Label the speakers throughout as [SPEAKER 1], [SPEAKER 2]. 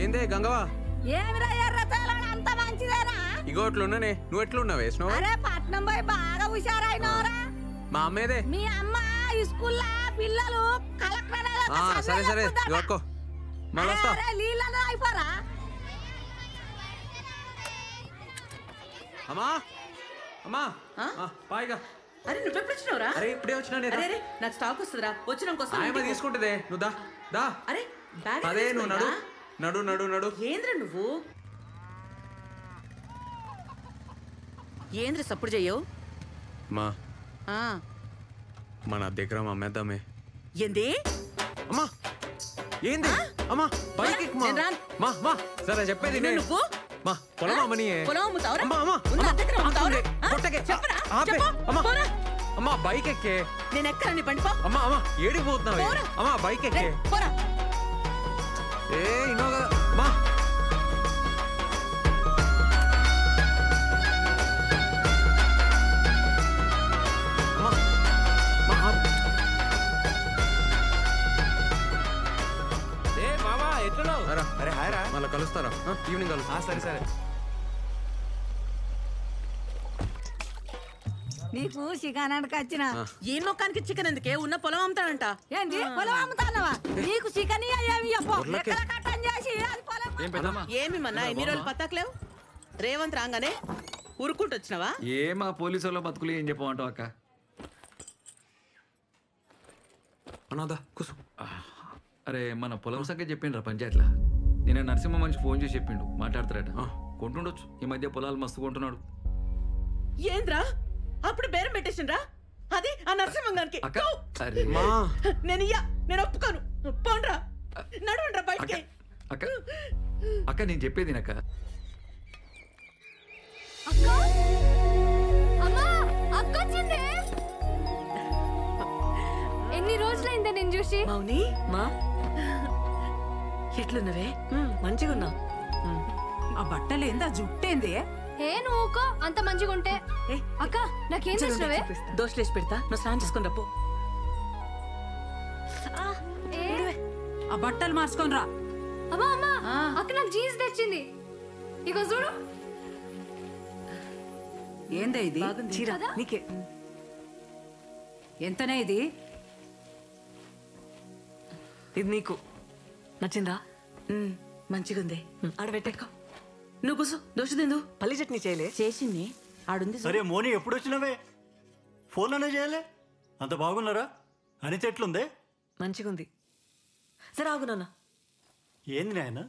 [SPEAKER 1] ఏందే గంగవా?
[SPEAKER 2] ఏమిరా ఎర్రతాళం అంత మంచిదేనా?
[SPEAKER 1] ఇగో అట్లున్నానే. నువ్వు ఎట్లున్నావు వేసినావు?
[SPEAKER 2] అరే పట్నం పోయి బాగా హుషారైనవరా.
[SPEAKER 1] మా అమ్మేదే.
[SPEAKER 2] మీ అమ్మ స్కూల్లో పిల్లలు కలెక్టర్.
[SPEAKER 1] సరే సరే ఇగో మళ్ళీ వస్తా.
[SPEAKER 2] నీళ్ళలో అయిపోరా.
[SPEAKER 1] అమ్మా అమ్మా పాయిగా.
[SPEAKER 3] అరే నువ్వు ఎప్పుడు వచ్చినావురా?
[SPEAKER 1] అరే ఇప్పుడే వచ్చినా.
[SPEAKER 3] అరే నాకు స్టాక్ వస్తుందిరా. వచ్చినాక
[SPEAKER 1] తీసుకుంటుందే. నువ్వు దా దా.
[SPEAKER 3] అరే
[SPEAKER 1] అదే నువ్వు నడు నడు నడు నడు.
[SPEAKER 3] ఏంద్ర నువ్వు ఏంద్ర సప్పుడు చెయ్యవు?
[SPEAKER 1] మా మన దగ్గర అమ్మేద్దామే.
[SPEAKER 3] ఏంది?
[SPEAKER 1] అమ్మా ఏంది? అమ్మా బైక్ మా సరే చెప్పేది నువ్వు. మా పొలం అమ్మని.
[SPEAKER 3] పొలం అమ్ముతావురా?
[SPEAKER 1] అమ్మా బైక్ ఎక్కే.
[SPEAKER 3] నేను ఎక్కరా బండి?
[SPEAKER 1] అమ్మా అమ్మా ఏడికి పోతున్నావు? అమ్మా బైక్ ఎక్కే. ఏ ఇన్నో కదా మా.
[SPEAKER 4] అరే హాయ్ రా.
[SPEAKER 1] మళ్ళీ కలుస్తారా? ఈవినింగ్ కలుస్తా.
[SPEAKER 4] సరే సరే.
[SPEAKER 2] నీకు చికెన్ అనక వచ్చిన.
[SPEAKER 3] ఈ మొక్కానికి చికెన్ ఎందుకే? ఉన్న పొలం అమ్ముతాడంట.
[SPEAKER 2] ఏంటి పొలం అమ్ముతానవా? నీకు చికెన్
[SPEAKER 3] ఏమి మన్నా ఎన్ని రోజులు పత్తాకలేవు? రేవంత్ రాగానే ఉరుక్కుంటూ వచ్చినావా?
[SPEAKER 4] మా పోలీసు వాళ్ళ బతుకులు ఏం చెప్పమంటావు అక్క?
[SPEAKER 1] అనాదా కూసు.
[SPEAKER 4] అరే మన పొలం సంగతి చెప్పిండ్రా పంచాయతీలా. నేను నరసింహ మనిషి ఫోన్ చేసి చెప్పిండు మాట్లాడతారట. కొంటుండొచ్చు ఈ మధ్య పొలాలు మస్తు కొంటున్నాడు.
[SPEAKER 3] ఏంద్రా అప్పుడు బేరం పెట్టేసిండ్రా? అది ఆ నరసింహంగానికి. నేను ఒప్పుకోను. పోండ్రా నడవండ్రా బయటికి.
[SPEAKER 4] అక్క అక్క నేను చెప్పేది అక్క.
[SPEAKER 5] ఎన్ని రోజులైందే నేను చూసి.
[SPEAKER 3] మౌని మా ఎట్లున్నవే? మంచిగున్నా.
[SPEAKER 2] ఆ బట్టలు ఏందా జుట్టేంది?
[SPEAKER 5] ఏ నువ్వుకో అంత మంచిగా ఉంటే. అక్క నాకేం చేసినవే?
[SPEAKER 3] దోశలేసి పెడతా, నువ్వు స్నానం చేసుకుని రప్పు.
[SPEAKER 2] ఆ బట్టలు మార్చుకొని రా.
[SPEAKER 5] అమ్మా అమ్మా అక్క నాకు జీన్స్ తెచ్చింది. ఇగో చూడు.
[SPEAKER 2] ఏందే ఇది?
[SPEAKER 3] నీకే
[SPEAKER 2] ఎంతనే ఇది?
[SPEAKER 3] ఇది నీకు నచ్చిందా? మంచిగుంది. ఆడబెట్టేకో. నువ్వు కూసు. దోశ తిందు. పల్లి చట్నీ చేయలే? చేసింది ఆడుంది.
[SPEAKER 6] సరే మోని ఎప్పుడు వచ్చినవే? ఫోన్లోనే చేయలే? అంత బాగున్నారా? అనిత ఎట్లుందే?
[SPEAKER 3] మంచిగుంది. సరే ఆగు నాన్న.
[SPEAKER 6] ఏంది నాయన?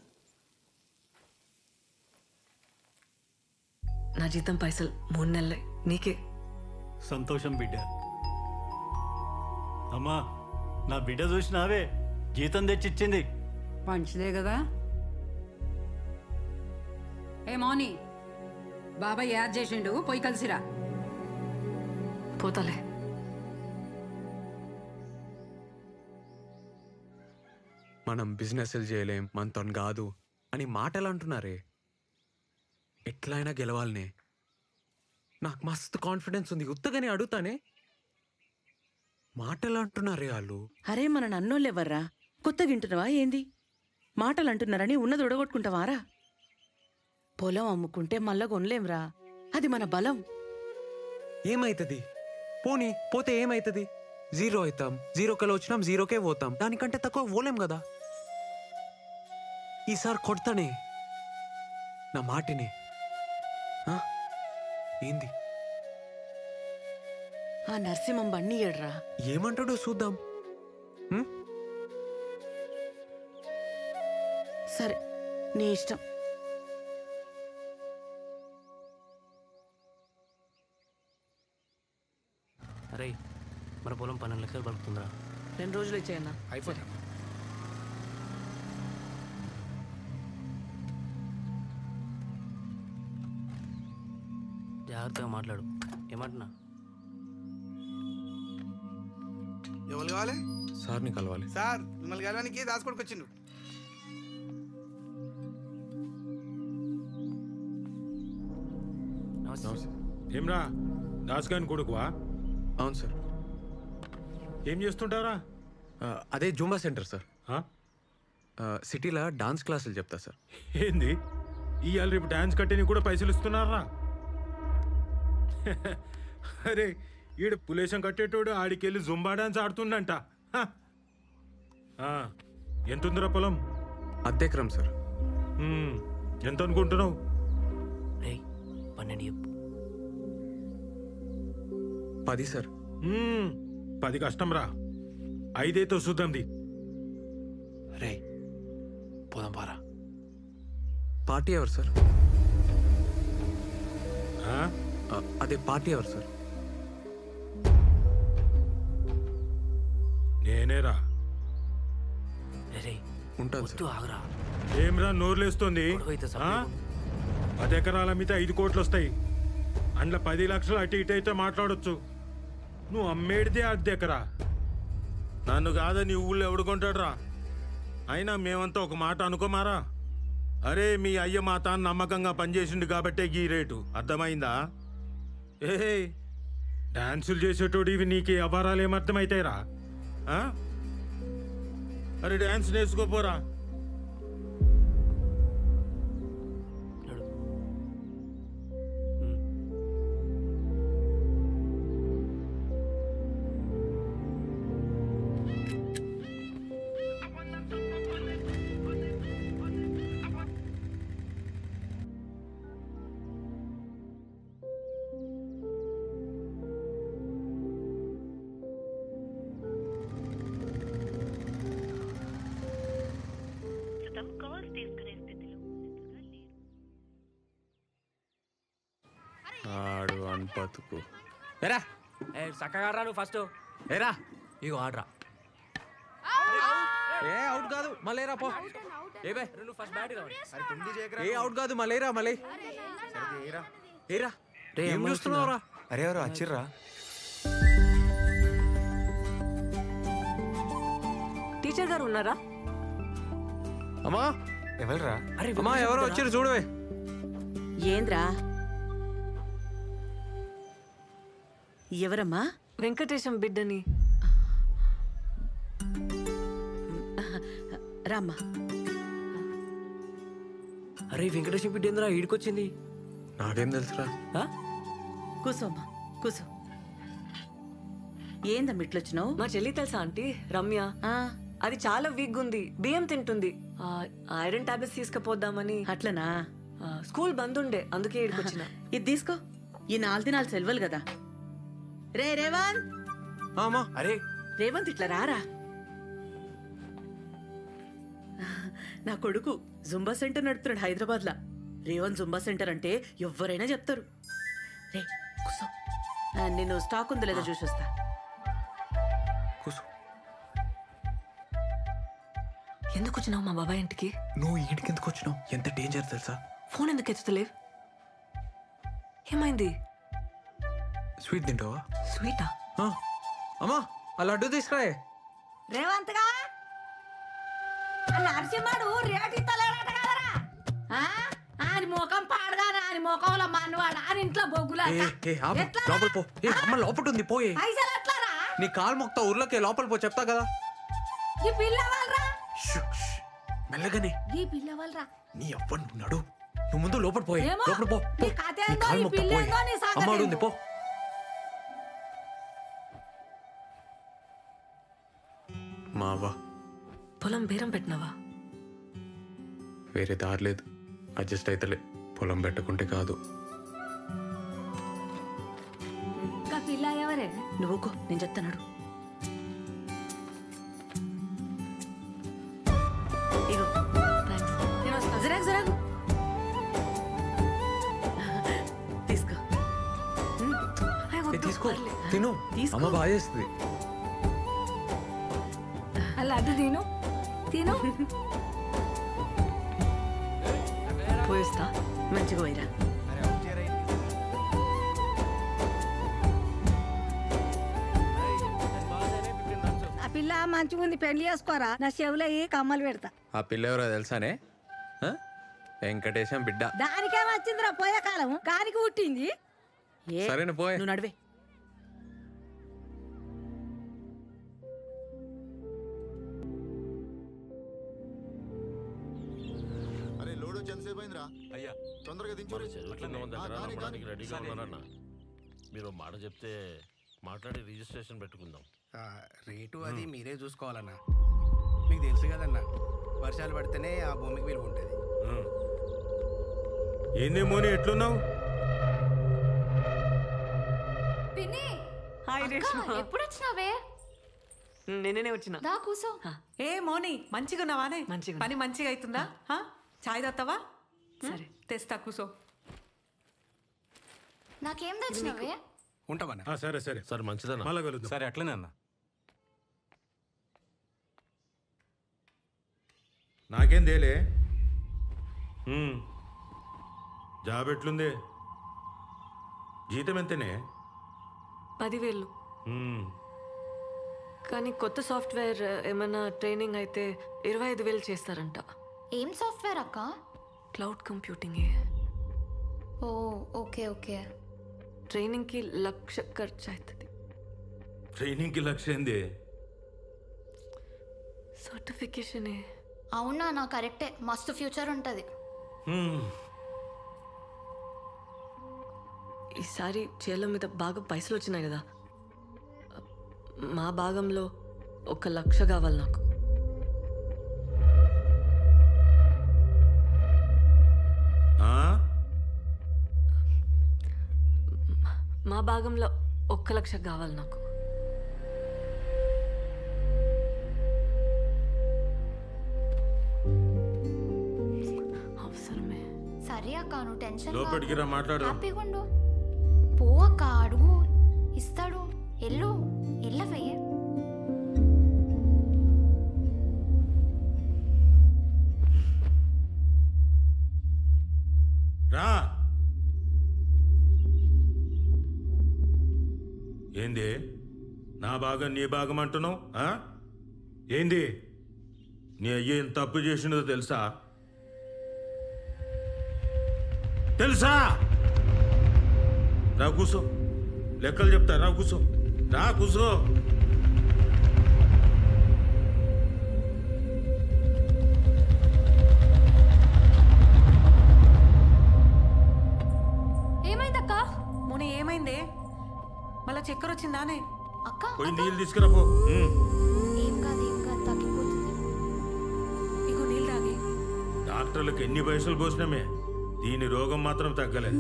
[SPEAKER 3] నా జీతం పైసలు 3 నెలలే. నీకే.
[SPEAKER 6] సంతోషం బిడ్డ. అమ్మా నా బిడ్డ చూసినావే జీతం తెచ్చిచ్చింది.
[SPEAKER 2] మంచిదే కదా. ఏ మౌని బాబాయ్ యాడ్ చేసిండు, పోయి కలిసిరా.
[SPEAKER 3] పోతాలే.
[SPEAKER 1] మనం బిజినెస్ చేయలేం, మనతో కాదు అని మాటలు అంటున్నారే. ఎట్లయినా గెలవాలనే. నాకు మస్తు కాన్ఫిడెన్స్ ఉంది. ఉత్తగానే అడుగుతానే. మాటలు అంటున్నారే వాళ్ళు.
[SPEAKER 3] అరే మన నన్నోళ్ళు ఎవర్రా? కొత్తగా వింటున్నావా ఏంది? మాటలు అంటున్నారని ఉన్నది ఉడగొట్టుకుంటావారా? పొలం అమ్ముకుంటే మళ్ళా కొనలేంరా. అది మన బలం.
[SPEAKER 1] ఏమైతుంది? పోనీ పోతే ఏమైతుంది? 0 అవుతాం. 0కెళ్ళి వచ్చినాం, 0కే పోతాం. దానికంటే తక్కువ పోలేం కదా. ఈసారి కొడతానే నా మాటిని. ఏంది?
[SPEAKER 3] ఆ నరసింహం బండి ఏడ్రా.
[SPEAKER 1] ఏమంటాడో చూద్దాం.
[SPEAKER 3] సరే నీ ఇష్టం.
[SPEAKER 7] అరే మన పొలం 12 లక్షలు పలుకుతుందిరా.
[SPEAKER 3] 2 రోజులు ఇచ్చేయన్నా.
[SPEAKER 7] అయిపోతా. జాగ్రత్తగా మాట్లాడు. ఏమంటున్నా?
[SPEAKER 8] ఎవరు కావాలి?
[SPEAKER 1] సార్ని కలవాలి.
[SPEAKER 8] సార్ మిమ్మల్ని కలవడానికి దాచుకోడికి వచ్చిండు.
[SPEAKER 9] ఏమ్రా దాసుగాని కొడుకువా?
[SPEAKER 1] అవును సార్.
[SPEAKER 9] ఏం చేస్తుంటారా?
[SPEAKER 1] అదే జూంబా సెంటర్ సార్. సిటీలో డాన్స్ క్లాసులు చెప్తా సార్.
[SPEAKER 9] ఏంది ఇవాళ రేపు డాన్స్ కట్టేని కూడా పైసలు ఇస్తున్నారా? అరే ఈడ పులేశం కట్టేటోడు ఆడికెళ్ళి జుంబా డాన్స్ ఆడుతుండంట. హ. ఆ, ఎంతుందిరా పొలం?
[SPEAKER 1] అద్దెకరం సార్.
[SPEAKER 9] ఎంత అనుకుంటున్నావు?
[SPEAKER 7] రే 12 చెప్పు.
[SPEAKER 1] 10 సార్.
[SPEAKER 9] 10 కష్టం రా, 5 చూద్దాంది.
[SPEAKER 7] రే పోదాం పారా.
[SPEAKER 1] పార్టీ ఎవరు సార్?
[SPEAKER 9] ఆ?
[SPEAKER 1] అదే పార్టీ ఎవరు సార్?
[SPEAKER 9] నేనేరా.
[SPEAKER 7] రే
[SPEAKER 1] ఉంటాను
[SPEAKER 7] వద్దు
[SPEAKER 1] సార్.
[SPEAKER 7] ఆగరా.
[SPEAKER 9] ఏమ్రా నోర్లేస్తుంది?
[SPEAKER 7] గొడవైతే
[SPEAKER 9] ఆ?
[SPEAKER 7] సపరేట్
[SPEAKER 9] 10 ఎకరాల మీద 5 కోట్లు వస్తాయి. అందులో 10 లక్షలు అటు ఇటు అయితే మాట్లాడొచ్చు. నువ్వు అమ్మేడితే 10 ఎకరా. నన్ను కాదని ఊళ్ళో ఎవడు కొంటాడు రా? అయినా మేమంతా ఒక మాట అనుకోమారా? అరే మీ అయ్య మా తాను నమ్మకంగా పనిచేసిండు కాబట్టే ఈ రేటు. అర్థమైందా? ఏ డాన్సులు చేసేటోడు ఇవి నీకు అపారాలు ఏమర్థమవుతాయిరా? అరే డాన్స్ నేర్చుకోపోరా.
[SPEAKER 1] ఆడు అన్పతుకు
[SPEAKER 7] ఎరా చక్కగా రా నువ్వు ఫస్ట్.
[SPEAKER 1] ఏరా.
[SPEAKER 7] ఇగో ఆడరా.
[SPEAKER 1] ఏ అవుట్ కాదు మళ్ళీరా పో. ఏ బే
[SPEAKER 7] నువ్వు ఫస్ట్ బ్యాట్ రావాలి.
[SPEAKER 1] ఏ అవుట్ కాదు మళ్ళీరా మళ్ళీ. ఏరా ఏం చూస్తున్నావురా?
[SPEAKER 10] అరే ఎవరు వచ్చిర్రా?
[SPEAKER 11] టీచర్ గారు ఉన్నారా?
[SPEAKER 1] అమ్మా
[SPEAKER 10] ఎవరురా?
[SPEAKER 1] అమ్మా ఎవరో వచ్చారు చూడవే.
[SPEAKER 3] ఏంద్రా? ఎవరమ్మా?
[SPEAKER 11] వెంకటేశం బిడ్డని.
[SPEAKER 3] రామ్మా.
[SPEAKER 7] అరే వెంకటేశ్వర బిడ్డ ఏంద్రా ఈడికొచ్చింది?
[SPEAKER 1] నాకేం తెలుసురా?
[SPEAKER 3] కూసోమ్మా కూసో. ఏందమ్మ ఇట్లొచ్చినావు?
[SPEAKER 11] మా చెల్లి తెలుసా ఆంటీ రమ్య? అది చాలా వీక్ ఉంది, బియ్యం తింటుంది. ఐరన్ టాబ్లెట్స్ తీసుకుపోద్దామని.
[SPEAKER 3] అట్లనా?
[SPEAKER 11] స్కూల్ బంద్ ఉండే అందుకే ఈడికొచ్చిన.
[SPEAKER 3] ఇది తీసుకో. ఈ 4 దినాలు సెలవులు కదా. రే రేవంత్.
[SPEAKER 10] అరే
[SPEAKER 3] రేవంత్ ఇట్లా రారా. నా కొడుకు జుంబా సెంటర్ నడుపుతున్నాడు హైదరాబాద్ లా. రేవంత్ జుంబా సెంటర్ అంటే ఎవరైనా చెప్తారు. రే కూసో. నేను స్టాక్ ఉందో లేదో చూసి వస్తా.
[SPEAKER 11] ఎందుకు వచ్చినావు మా బాబాయ్ ఇంటికి?
[SPEAKER 1] నువ్వు ఈడికి ఎందుకు వచ్చినావు? ఎంత డేంజర్ తెలుసా?
[SPEAKER 11] ఫోన్ ఎందుకు ఎత్తుతలేవు? ఏమైంది?
[SPEAKER 1] స్వీట్ తింటావా?
[SPEAKER 11] స్వీటా?
[SPEAKER 1] అమ్మా ఆ లడ్డు తీసుకురాయే.
[SPEAKER 12] రేవంత్ గా నరసింహడు రేటు ఇస్తలేడట కదరా. ఆయన ముఖం పాడగానే ఆయన ముఖంలో మనవాడు ఆయన ఇంట్లో బొగ్గులా.
[SPEAKER 1] లోపల పో. అమ్మ లోపల ఉంది పోయే.
[SPEAKER 12] పైసలు ఎట్లారా?
[SPEAKER 1] నీ కాలు మొక్తా ఊర్లోకి లోపల పో. చెప్తా కదా.
[SPEAKER 12] ఈ పిల్ల వాళ్ళరా?
[SPEAKER 1] మెల్లగానే.
[SPEAKER 12] ఈ పిల్ల వాళ్ళరా?
[SPEAKER 1] నీ అవ్వను నడు. నువ్వు ముందు లోపల పోయే.
[SPEAKER 12] ఏమో,
[SPEAKER 1] లోపల పో.
[SPEAKER 12] నీ కథ ఏందో, ఈ పిల్ల ఏందో, నీ సంగతి
[SPEAKER 1] అమ్మాడు ఉంది
[SPEAKER 12] ఏందో.
[SPEAKER 1] పో. మావా
[SPEAKER 11] పొలం బేరం పెట్టినావా?
[SPEAKER 1] వేరే దారి లేదు. అడ్జస్ట్ అయితలే. పొలం పెట్టుకుంటే కాదు.
[SPEAKER 12] ఇంకా పిల్ల ఎవరే?
[SPEAKER 3] నువ్వుకో నేను చెప్తాను. ఇగో జరాగు జరాగు తీసుకో.
[SPEAKER 1] తీసుకో తిను. అమ్మ బాగా చేస్తుంది.
[SPEAKER 12] అలా అడ్డు తిను తిను.
[SPEAKER 11] పోయిస్తా.
[SPEAKER 3] మంచిగా పోయిరా.
[SPEAKER 12] ఆ పిల్ల మంచిగా ఉంది, పెళ్లి చేసుకోరా. నా చెవులో కమ్మలు పెడతా.
[SPEAKER 1] ఆ పిల్ల ఎవరో తెలుసానే? వెంకటేశం బిడ్డ.
[SPEAKER 12] దానికేమొచ్చిందిరా పోయే కాలం, కానికి పుట్టింది.
[SPEAKER 1] సరేనా పోయే.
[SPEAKER 3] నువ్వు నడివే.
[SPEAKER 13] ఎంతసేపు అయిందిరా?
[SPEAKER 10] అయ్యా
[SPEAKER 13] తొందరగా దించు.
[SPEAKER 14] రెడీగా ఉన్నారన్న. మీరు మాట చెప్తే మాట్లాడి రిజిస్ట్రేషన్ పెట్టుకుందాం.
[SPEAKER 8] రేటు అది మీరే చూసుకోవాలన్నా. మీకు తెలుసు కదన్నా, వర్షాలు పడితేనే ఆ భూమికి విలువ ఉంటుంది.
[SPEAKER 9] ఏంది మోని ఎట్లున్నావు?
[SPEAKER 5] పిన్ని
[SPEAKER 11] హాయ్ రేష్మా.
[SPEAKER 5] ఎప్పుడు వచ్చినావే?
[SPEAKER 11] నేనే వచ్చిన.
[SPEAKER 5] దా కూసో.
[SPEAKER 3] ఏ మోని మంచిగా ఉన్నావానే?
[SPEAKER 11] మంచిగా
[SPEAKER 3] పని మంచిగా అవుతుందా? చాయ్ తాగుతావా?
[SPEAKER 11] సరే
[SPEAKER 3] తెస్తా కూసో.
[SPEAKER 5] నాకేం తెచ్చినావే?
[SPEAKER 8] ఉంటామన్నా.
[SPEAKER 9] సరే సరే
[SPEAKER 14] సరే మంచిదన్న.
[SPEAKER 9] మళ్ళా కలుద్దాం.
[SPEAKER 10] సరే అట్లనే అన్న.
[SPEAKER 9] నాకేం తేలే. జాబ్ ఎట్లుంది? జీతం ఎంతనే?
[SPEAKER 11] 10,000. కానీ కొత్త సాఫ్ట్వేర్ ఏమైనా ట్రైనింగ్ అయితే 25,000 చేస్తారంట.
[SPEAKER 5] ఏం సాఫ్ట్వేర్ అక్క?
[SPEAKER 11] Cloud computing.
[SPEAKER 5] ఓ ఓకే ఓకే.
[SPEAKER 11] ట్రైనింగ్కి 1,00,000 ఖర్చు అవుతుంది.
[SPEAKER 9] ట్రైనింగ్కి 1,00,000 ఏంది?
[SPEAKER 11] సర్టిఫికేషనే.
[SPEAKER 5] అవునా? నా కరెక్టే, మస్తు ఫ్యూచర్ ఉంటుంది.
[SPEAKER 11] ఈసారి చేల మీద బాగా పైసలు వచ్చినాయి కదా, మా భాగంలో 1,00,000 కావాలి నాకు. మా భాగంలో 1,00,000 కావాలి నాకు. అవసరమే.
[SPEAKER 5] సరే అక్క, నువ్వు టెన్షన్
[SPEAKER 9] లోపలికి రా, మాట్లాడు.
[SPEAKER 5] హ్యాపీగా ఉండు. పో అక్క, అడుగు, ఇస్తాడు. ఎల్లు ఎల్లవే.
[SPEAKER 9] రా. ఏంది నా భాగం నీ భాగం అంటున్నావు? ఏంది నీ అయ్య ఏం తప్పు చేసినదో తెలుసా? తెలుసా? రా కూసో, లెక్కలు చెప్తా. రా కూసో, రా కూసో.
[SPEAKER 5] ఏమైందక్క?
[SPEAKER 3] మోని ఏమైందే? మళ్ళా చక్కెర వచ్చిందానే?
[SPEAKER 5] అక్క
[SPEAKER 9] పోయి నీళ్ళు తీసుకురా పో.
[SPEAKER 5] ఏం కాదు ఏం కాదు, తగ్గిపోతుంది.
[SPEAKER 3] ఇగో నీళ్ళు తాగి.
[SPEAKER 9] డాక్టర్లకు ఎన్ని పైసలు పోసినామే, దీని రోగం మాత్రం తగ్గలే.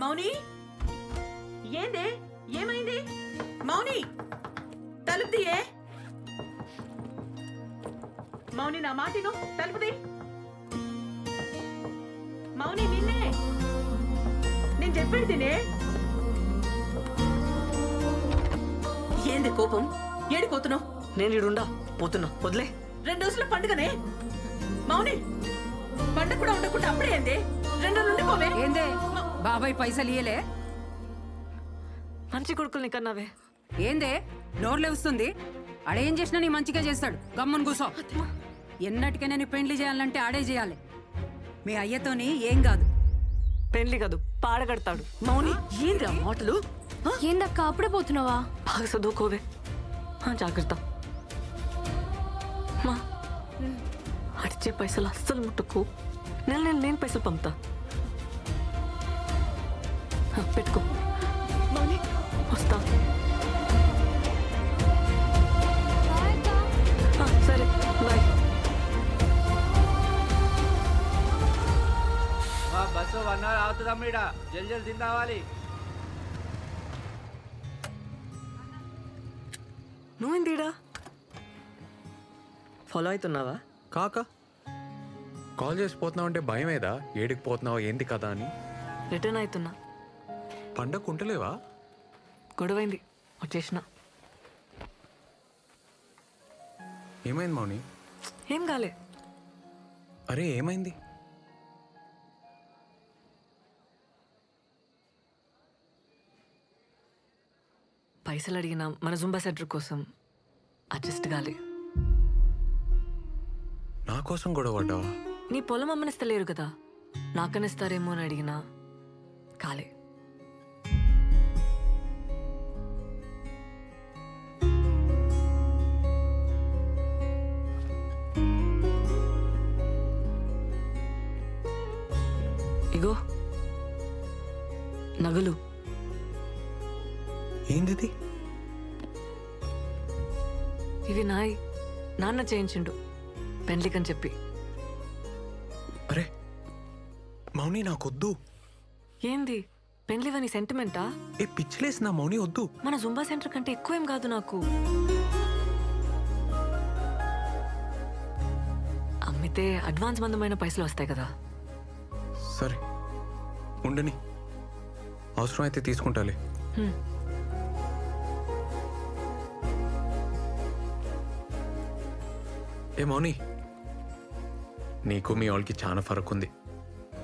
[SPEAKER 3] మౌని, ఏందే? ఏమైంది? మౌని, తలుపు తీయే. మౌని, నా మాటిను, తలుపు తీ. మౌని, నిన్నే నేను చెప్పేది తినే. ఏంది కోపం? ఏడిపోతున్నావు?
[SPEAKER 11] నేను ఇడుండా పోతున్నా, వదిలే.
[SPEAKER 3] 2 రోజుల పండుగనే మౌని. పండుగ కూడా ఉండకుండా అప్పుడే ఏంది? 2 రోజులు ఉండిపోవే.
[SPEAKER 2] ఏందే బాబాయ్ పైసలు ఇయ్యలే?
[SPEAKER 11] మంచి కొడుకుల్ని కన్నావే.
[SPEAKER 2] ఏందే నోర్లే వస్తుంది? ఆడేం చేసినా నీ మంచిగా చేస్తాడు. గమ్మున కూసో. ఎన్నటికైనా నీ పెండ్లి చేయాలంటే ఆడే చేయాలి. మీ అయ్యతోని ఏం కాదు.
[SPEAKER 11] పెళ్లి కాదు, పాడగడతాడు. మౌని, ఏంది ఆ మాటలు?
[SPEAKER 5] ఏందక్క అప్పుడే పోతున్నావా?
[SPEAKER 11] బాగా చదువుకోవే. జాగ్రత్త. మా అడిచే పైసలు అస్సలు ముట్టుకు. నేను పైసలు పంపుతా. పెట్టుకో. మౌని, వస్తా. సరే, బాయ్.
[SPEAKER 15] బస్సు 1 అవర్ అవుతుందమ్మా. జల్ జల్ తిందావాలి.
[SPEAKER 11] నువ్వేందిడా? ఫాలో అవుతున్నావా?
[SPEAKER 1] కాక కాల్ చేసి పోతున్నావు అంటే భయమేదా? ఏడికి పోతున్నావు ఏంది కదా అని.
[SPEAKER 11] రిటర్న్ అవుతున్నా.
[SPEAKER 1] పండగ ఉంటలేవా?
[SPEAKER 11] గొడవైంది, వచ్చేసిన.
[SPEAKER 1] ఏమైంది మౌని?
[SPEAKER 11] ఏం కాలే.
[SPEAKER 1] అరే ఏమైంది?
[SPEAKER 11] పైసలు అడిగినా మన జుంబా సెంటర్ కోసం అడ్జస్ట్ కాలే.
[SPEAKER 1] నా కోసం గొడవ పడ్డావా?
[SPEAKER 11] నీ పొలం అమ్మనిస్తలేరు కదా, నాకనిస్తారేమో అని అడిగినా కాలే. ఇగో నగలు.
[SPEAKER 1] ఏంది?
[SPEAKER 11] ఇవి నాన్న చేయించిండు పెండ్లికని చెప్పి.
[SPEAKER 1] అరే మౌని నాకొద్దు.
[SPEAKER 11] ఏంది పెండ్లివని సెంటిమెంటా?
[SPEAKER 1] ఏ పిచ్చిలేసి నా మౌని వద్దు.
[SPEAKER 11] మన జుంబా సెంటర్ కంటే ఎక్కువేం కాదు నాకు. అమ్మితే అడ్వాన్స్ మందమైన పైసలు వస్తాయి కదా.
[SPEAKER 1] సరే ఉండని, అవసరం అయితే తీసుకుంటాలే. ఏ మౌని, నీకు మీ వాళ్ళకి చాలా ఫరక్ ఉంది.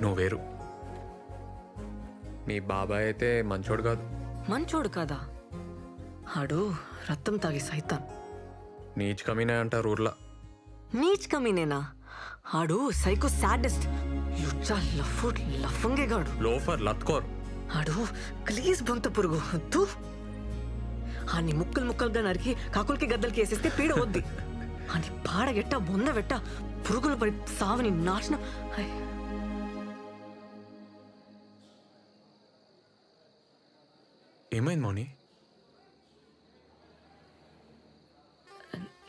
[SPEAKER 1] నువ్వు వేరు. మీ బాబాయ్ అయితే మంచోడు కాదు.
[SPEAKER 11] మంచోడు కాదా? ఆడు రక్తం తాగి సైతాన్.
[SPEAKER 1] నీచ్ కమీనే అంటారు ఊర్లా.
[SPEAKER 11] నీచ్ కమీనేనా? ఆడు సైకో సాడెస్ట్, యుచ్చా లఫంగేగాడు,
[SPEAKER 1] లోఫర్ లత్కోర్.
[SPEAKER 11] ఆడు ప్లీజ్ బొంత పురుగు తూ. ఆని ముక్కలు ముక్కలుగా నరికి కాకులకి గద్దలకి వేసేస్తే పీడ వద్ది. అని పాడగెట్ట బొందవెట్ట పురుగులు పడి సావని నాశనం.
[SPEAKER 1] ఏమైంది మౌని?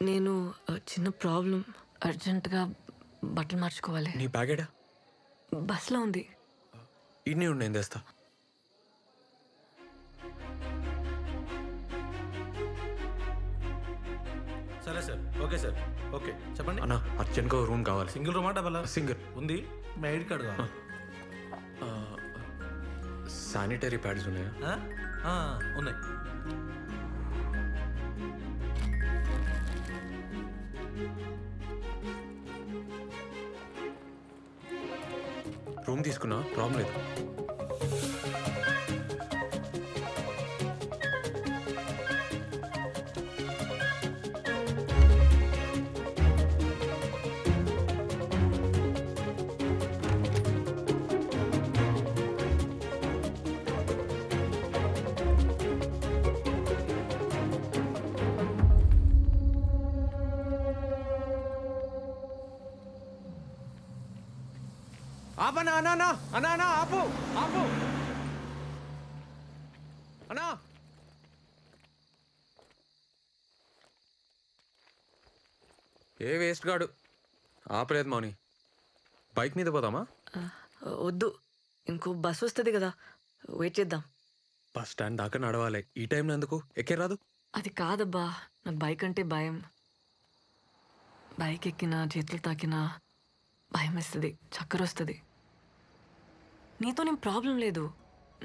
[SPEAKER 11] నేను చిన్న ప్రాబ్లం, అర్జెంటుగా బట్టలు మార్చుకోవాలి.
[SPEAKER 1] నీ బ్యాగేడా?
[SPEAKER 11] బస్లో ఉంది.
[SPEAKER 1] ఇన్ని ఉండి ఏం తెస్తా.
[SPEAKER 13] సరే సార్, ఓకే సార్, ఓకే చెప్పండి.
[SPEAKER 1] అన్నా అర్జెంట్గా రూమ్ కావాలి.
[SPEAKER 13] Single రూమా double?
[SPEAKER 1] సింగిల్
[SPEAKER 13] ఉంది. మీ ఐడి కార్డు కావాలి.
[SPEAKER 1] శానిటరీ ప్యాడ్స్ ఉన్నాయా?
[SPEAKER 13] ఉన్నాయి.
[SPEAKER 1] రూమ్ తీసుకున్నా, ప్రాబ్లం లేదు.
[SPEAKER 10] ఆపనా అన్నా అన్నా అన్నా అన్నా ఆపు ఆపు అన్నా.
[SPEAKER 1] ఏ వేస్ట్ గాడు ఆపలేదు మౌని. బైక్ మీద పోదామా?
[SPEAKER 11] వద్దు, ఇంకో బస్ వస్తుంది కదా, వెయిట్ చేద్దాం.
[SPEAKER 1] బస్ స్టాండ్ దాకా నడవాలి. ఈ టైంలో ఎందుకు? ఎక్కే రాదు?
[SPEAKER 11] అది కాదబ్బా, నాకు బైక్ అంటే భయం. బైక్ ఎక్కినా చేతులు తాకినా భయం వేస్తుంది, చక్కెర వస్తుంది. నీతో నేను ప్రాబ్లం లేదు,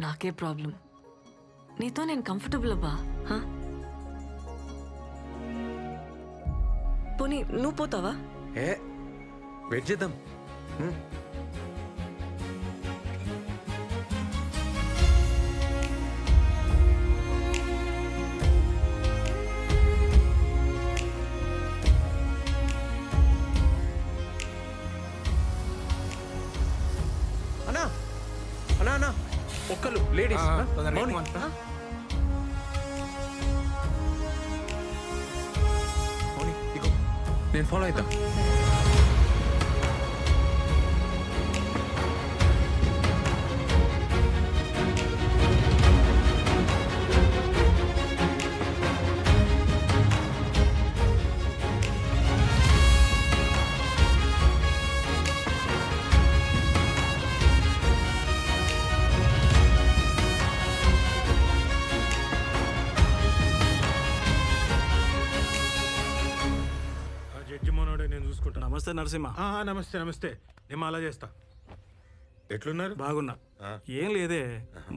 [SPEAKER 11] నాకే ప్రాబ్లం. నీతో నేను కంఫర్టబుల్ అబ్బా. పోనీ నువ్వు పోతావా?
[SPEAKER 1] ఏ వెయిట్ చేద్దాం.
[SPEAKER 10] అన్నా అన్నా అన్నా
[SPEAKER 1] ఒక్కలు లేడీస్. నేను ఫాలో అవుతా.
[SPEAKER 9] నమస్తే నరసింహ. నమస్తే నమస్తే. నేను అలా చేస్తా. ఎట్లున్నారు?
[SPEAKER 16] బాగున్నా. ఏం లేదే,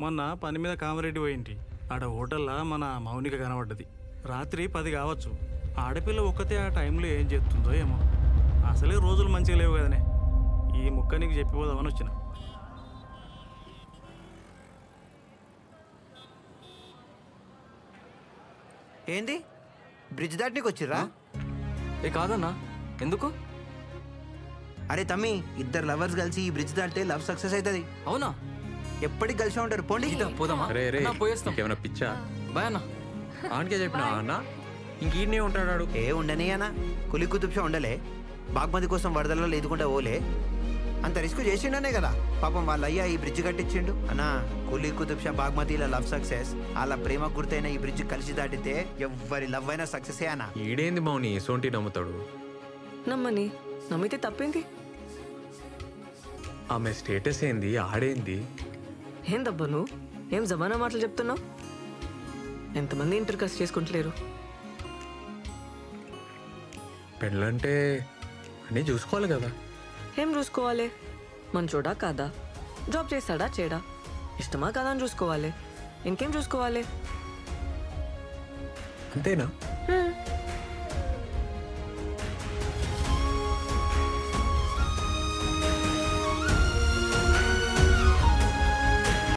[SPEAKER 16] మొన్న పని మీద కామరెడ్డి పోయింటి. ఆడ హోటల్లో మన మౌనిక కనబడ్డది. రాత్రి 10 కావచ్చు. ఆడపిల్ల ఒక్కతే ఆ టైంలో ఏం చేస్తుందో ఏమో. అసలే రోజులు మంచిగా లేవు కదనే. ఈ ముక్క నీకు చెప్పిపోదామని వచ్చిన.
[SPEAKER 17] ఏంది బ్రిడ్జ్ దాటనీకి వచ్చిర్రా?
[SPEAKER 18] ఏ కాదన్నా, ఎందుకు?
[SPEAKER 17] అరే తమ్మి, ఇద్దరు లవర్స్ కలిసి ఈ బ్రిడ్జ్ దాటితే లవ్ సక్సెస్ అవుతుంది.
[SPEAKER 18] అవునా?
[SPEAKER 17] ఎప్పటికి కలిసి ఉంటారు. పోండి.
[SPEAKER 18] పోదామా?
[SPEAKER 1] రే రే
[SPEAKER 18] పోయేస్తాం.
[SPEAKER 1] ఏమైనా పిచ్చా?
[SPEAKER 18] బాయ్ అన్న.
[SPEAKER 1] ఆనకే చెప్పినా అన్న ఇంకీడనే ఉంటాడు.
[SPEAKER 17] ఏ ఉండని అన్న, కులి కుతుబ్షా ఉండలే, బాగ్మతి కోసం వరదల్లో లేదుకుంటా ఓలే, అంత రిస్క్ చేసిండనే కదా పాపం వాళ్ళ అయ్యా ఈ బ్రిడ్జ్ కట్టించిండు. అన్నా కులి కుతుబ్షా బాగ్మతిల లవ్ సక్సెస్, వాళ్ళ ప్రేమ గుర్తైన ఈ బ్రిడ్జ్ కలిసి దాటితే ఎవ్వరి లవ్ అయినా సక్సెస్ అన్నా.
[SPEAKER 1] ఈడేంది మౌని సోంటి నమ్ముతాడు?
[SPEAKER 11] నమ్మని, నమ్మితే తప్పేంది?
[SPEAKER 1] ఆమె స్టేటస్ ఏంది, ఆడేంది?
[SPEAKER 11] ఏం దబ్బా నువ్వు ఏం జమానా మాటలు చెప్తున్నావు? ఎంతమంది ఇంటర్ కాస్ట్ చేసుకుంటలేరు?
[SPEAKER 1] పెళ్ళంటే అన్నీ చూసుకోవాలి కదా.
[SPEAKER 11] ఏం చూసుకోవాలి? మంచోడా కాదా, జాబ్ చేస్తాడా చేయడా, ఇష్టమా కాదా అని చూసుకోవాలి. ఇంకేం చూసుకోవాలి?
[SPEAKER 1] అంతేనా?